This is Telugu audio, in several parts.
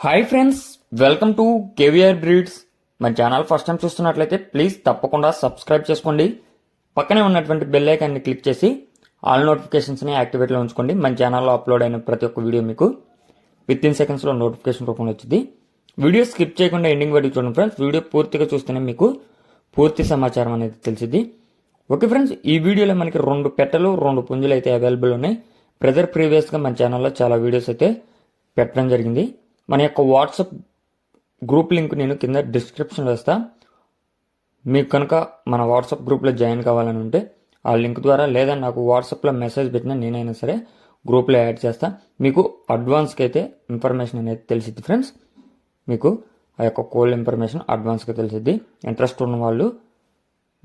Hi friends, welcome to KVR breeds. మన ఛానల్ ఫస్ట్ టైం చూస్తున్నట్లయితే ప్లీజ్ తప్పకుండా సబ్స్క్రైబ్ చేసుకోండి. పక్కనే ఉన్నటువంటి బెల్ ఐకాన్ని క్లిక్ చేసి ఆల్ నోటిఫికేషన్స్ని యాక్టివేట్లో ఉంచుకోండి. మన ఛానల్లో అప్లోడ్ అయిన ప్రతి ఒక్క వీడియో మీకు విత్ ఇన్ సెకండ్స్లో నోటిఫికేషన్ రూపంలో వచ్చింది. వీడియో స్కిప్ చేయకుండా ఎండింగ్ వరకు చూడండి ఫ్రెండ్స్. వీడియో పూర్తిగా చూస్తేనే మీకు పూర్తి సమాచారం అనేది తెలిసింది. ఓకే ఫ్రెండ్స్, ఈ వీడియోలో మనకి 2 పెట్టలు 2 పుంజులు అయితే అవైలబుల్ ఉన్నాయి. బ్రదర్ ప్రీవియస్గా మన ఛానల్లో చాలా వీడియోస్ అయితే పెట్టడం జరిగింది. మన యొక్క వాట్సాప్ గ్రూప్ లింక్ నేను కింద డిస్క్రిప్షన్లో వేస్తా. మీకు కనుక మన వాట్సాప్ గ్రూప్లో జాయిన్ కావాలని ఉంటే ఆ లింక్ ద్వారా, లేదా నాకు వాట్సాప్లో మెసేజ్ పెట్టినా నేనైనా సరే గ్రూప్లో యాడ్ చేస్తా. మీకు అడ్వాన్స్కి అయితే ఇన్ఫర్మేషన్ అనేది తెలిసిద్ది ఫ్రెండ్స్. మీకు ఆ యొక్క కోల్ ఇన్ఫర్మేషన్ అడ్వాన్స్గా తెలిసిద్ది. ఇంట్రెస్ట్ ఉన్న వాళ్ళు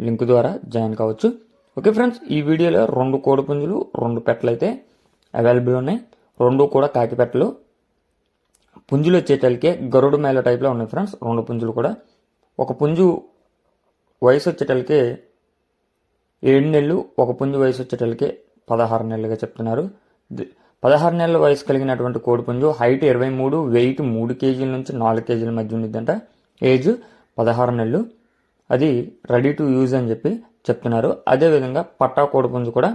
లింక్ ద్వారా జాయిన్ కావచ్చు. ఓకే ఫ్రెండ్స్, ఈ వీడియోలో 2 కోడిపుంజులు 2 పెట్టలు అయితే అవైలబుల్ ఉన్నాయి. 2 కూడా కాకి పెట్టలు. పుంజులు వచ్చేటలికే గరుడు మేళ టైప్లో ఉన్నాయి ఫ్రెండ్స్. 2 పుంజులు కూడా. ఒక పుంజు వయసు వచ్చేటలికే 7 నెలలు, ఒక పుంజు వయసు వచ్చేటలికే 16 నెలలుగా చెప్తున్నారు. 16 నెలల వయసు కలిగినటువంటి కోడిపుంజు హైట్ 23, వెయిట్ 3 కేజీల నుంచి 4 కేజీల మధ్య ఉండిద్దంట. ఏజ్ 16 నెలలు. అది రెడీ టు యూజ్ అని చెప్పి చెప్తున్నారు. అదేవిధంగా పట్టా కోడిపుంజు కూడా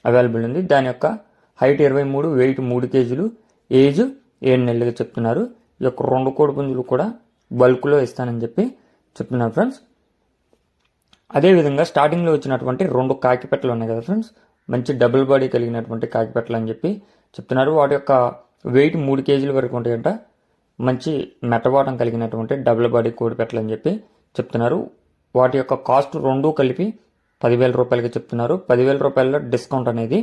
అవైలబుల్ ఉంది. దాని యొక్క హైట్ 23, వెయిట్ 3 కేజీలు, ఏజ్ 7 నెలలుగా చెప్తున్నారు. ఈ యొక్క 2 కోడిపుంజులు కూడా బల్క్లో ఇస్తానని చెప్పి చెప్తున్నారు ఫ్రెండ్స్. అదేవిధంగా స్టార్టింగ్లో వచ్చినటువంటి 2 కాకిపెట్టలు ఉన్నాయి కదా ఫ్రెండ్స్, మంచి డబుల్ బాడీ కలిగినటువంటి కాకిపెట్టలు అని చెప్పి చెప్తున్నారు. వాటి యొక్క వెయిట్ 3 కేజీల వరకు ఉంటాయంట. మంచి మెట్టబాటం కలిగినటువంటి డబుల్ బాడీ కోడిపెట్టలు అని చెప్పి చెప్తున్నారు. వాటి యొక్క కాస్ట్ 2 కలిపి 10,000 రూపాయలకి చెప్తున్నారు. 10,000 రూపాయల్లో డిస్కౌంట్ అనేది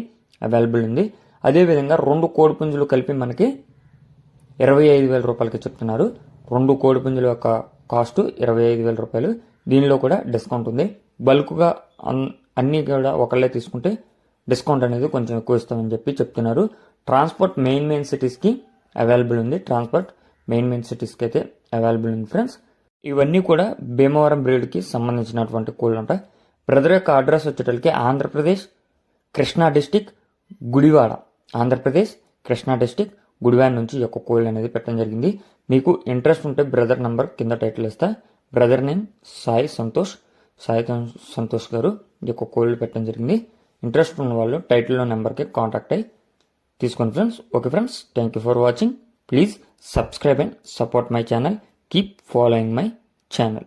అవైలబుల్ ఉంది. అదేవిధంగా 2 కోడిపుంజులు కలిపి మనకి 25,000 రూపాయలకి చెప్తున్నారు. 2 కోడిపుంజుల యొక్క కాస్ట్ 25,000 రూపాయలు. దీనిలో కూడా డిస్కౌంట్ ఉంది. బల్క్గా అన్నీ కూడా ఒకళ్ళే తీసుకుంటే డిస్కౌంట్ అనేది కొంచెం ఎక్కువ ఇస్తామని చెప్పి చెప్తున్నారు. ట్రాన్స్పోర్ట్ మెయిన్ సిటీస్కి అవైలబుల్ ఉంది. ట్రాన్స్పోర్ట్ మెయిన్ సిటీస్కి అయితే అవైలబుల్ ఉంది ఫ్రెండ్స్. ఇవన్నీ కూడా భీమవరం బ్రీడ్కి సంబంధించినటువంటి కోళ్ళు ఉంటాయి. బ్రదర్ యొక్క అడ్రస్ వచ్చేటప్పటికి ఆంధ్రప్రదేశ్ కృష్ణా డిస్టిక్ గుడివాడ. ఆంధ్రప్రదేశ్ కృష్ణా డిస్టిక్ గుడివాడ నుంచి ఈ యొక్క కోళ్ళు అనేది పెట్టడం జరిగింది. మీకు ఇంట్రెస్ట్ ఉంటే బ్రదర్ నంబర్ కింద టైటిల్ ఇస్తా. బ్రదర్ నేమ్ సాయి సంతోష్ గారు ఈ యొక్క కోళ్ళు పెట్టడం జరిగింది. ఇంట్రెస్ట్ ఉన్న వాళ్ళు టైటిల్లో నెంబర్కి కాంటాక్ట్ అయ్యి తీసుకోండి friends. Okay friends, thank you for watching. Please subscribe and support my channel. Keep following my channel.